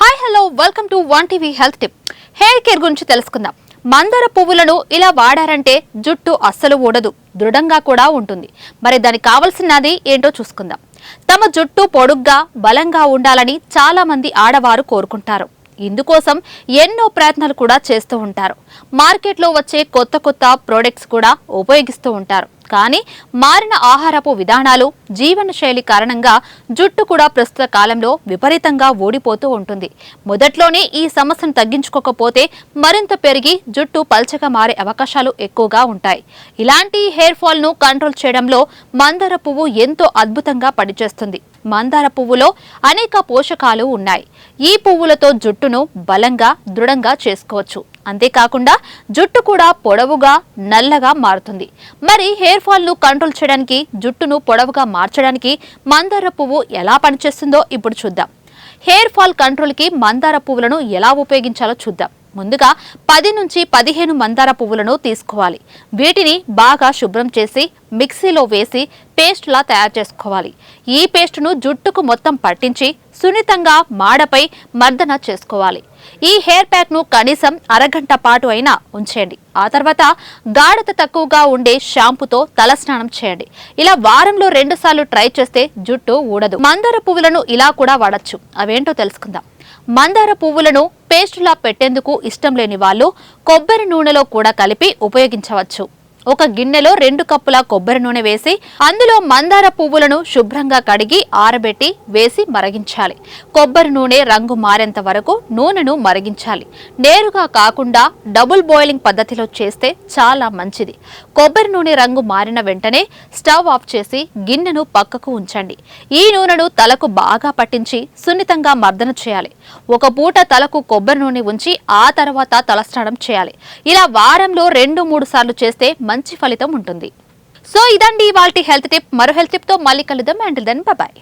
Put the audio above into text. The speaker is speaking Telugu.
Hi hello welcome to one TV health tip. Hair care గురించి తెలుసుకుందాం. మందార పువ్వులను ఇలా వాడారంటే జుట్టు అస్సలు ఊడదు, దృఢంగా కూడా ఉంటుంది. మరి దానికి కావాల్సినది ఏంటో చూసుకుందాం. తమ జుట్టు పొడుగ్గా బలంగా ఉండాలని చాలా మంది ఆడవారు కోరుకుంటారు. ఇందుకోసం ఎన్నో ప్రయత్నాలు కూడా చేస్తూ ఉంటారు. మార్కెట్లో వచ్చే కొత్త కొత్త ప్రొడక్ట్స్ కూడా ఉపయోగిస్తూ ఉంటారు. కానీ మారిన ఆహారపు విధానాలు, జీవనశైలి కారణంగా జుట్టు కూడా ప్రస్తుత కాలంలో విపరీతంగా ఊడిపోతూ ఉంటుంది. మొదట్లోనే ఈ సమస్యను తగ్గించుకోకపోతే మరింత పెరిగి జుట్టు పల్చగా మారే అవకాశాలు ఎక్కువగా ఉంటాయి. ఇలాంటి హెయిర్ ఫాల్ ను కంట్రోల్ చేయడంలో మందార పువ్వు ఎంతో అద్భుతంగా పనిచేస్తుంది. మందార పువ్వులో అనేక పోషకాలు ఉన్నాయి. ఈ పువ్వులతో జుట్టును బలంగా, దృఢంగా చేసుకోవచ్చు. అంతేకాకుండా జుట్టు కూడా పొడవుగా, నల్లగా మారుతుంది. మరి హెయిర్ ఫాల్ ను కంట్రోల్ చేయడానికి, జుట్టును పొడవుగా మార్చడానికి మందార పువ్వు ఎలా పనిచేస్తుందో ఇప్పుడు చూద్దాం. హెయిర్ ఫాల్ కంట్రోల్ కి మందార పువ్వులను ఎలా ఉపయోగించాలో చూద్దాం. ముందుగా 10 నుంచి 15 మందార పువ్వులను తీసుకోవాలి. వీటిని బాగా శుభ్రం చేసి మిక్సీలో వేసి పేస్ట్ లా తయారు చేసుకోవాలి. ఈ పేస్టును జుట్టుకు మొత్తం పట్టించి సున్నితంగా మాడపై మర్దన చేసుకోవాలి. ఈ హెయిర్ ప్యాక్ ను కనీసం అరగంట పాటు అయినా ఉంచండి. ఆ తర్వాత గాఢత తక్కువగా ఉండే షాంపూతో తలస్నానం చేయండి. ఇలా వారంలో 2 సార్లు ట్రై చేస్తే జుట్టు ఊడదు. మందార పువ్వులను ఇలా కూడా వాడచ్చు. అవేంటో తెలుసుకుందాం. మందార పువ్వులను పేస్టులా పెట్టేందుకు ఇష్టం లేని వాళ్ళు కొబ్బరి నూనెలో కూడా కలిపి ఉపయోగించవచ్చు. ఒక గిన్నెలో 2 కప్పుల కొబ్బరి నూనె వేసి అందులో మందార పువ్వులను శుభ్రంగా కడిగి ఆరబెట్టి వేసి మరిగించాలి. కొబ్బరి నూనె రంగు మారేంత వరకు నూనెను మరిగించాలి. నేరుగా కాకుండా డబుల్ బాయిలింగ్ పద్ధతిలో చేస్తే చాలా మంచిది. కొబ్బరి నూనె రంగు మారిన వెంటనే స్టవ్ ఆఫ్ చేసి గిన్నెను పక్కకు ఉంచండి. ఈ నూనెను తలకు బాగా పట్టించి సున్నితంగా మర్దన చేయాలి. ఒక పూట తలకు కొబ్బరి నూనె ఉంచి ఆ తర్వాత తలస్నానం చేయాలి. ఇలా వారంలో 2-3 సార్లు చేస్తే మంచి ఫలితం ఉంటుంది. సో ఇదండి ఇవాల్టి హెల్త్ టిప్. మరో హెల్త్ టిప్ తో మళ్ళీ కలుద్దాం. Until then bye by.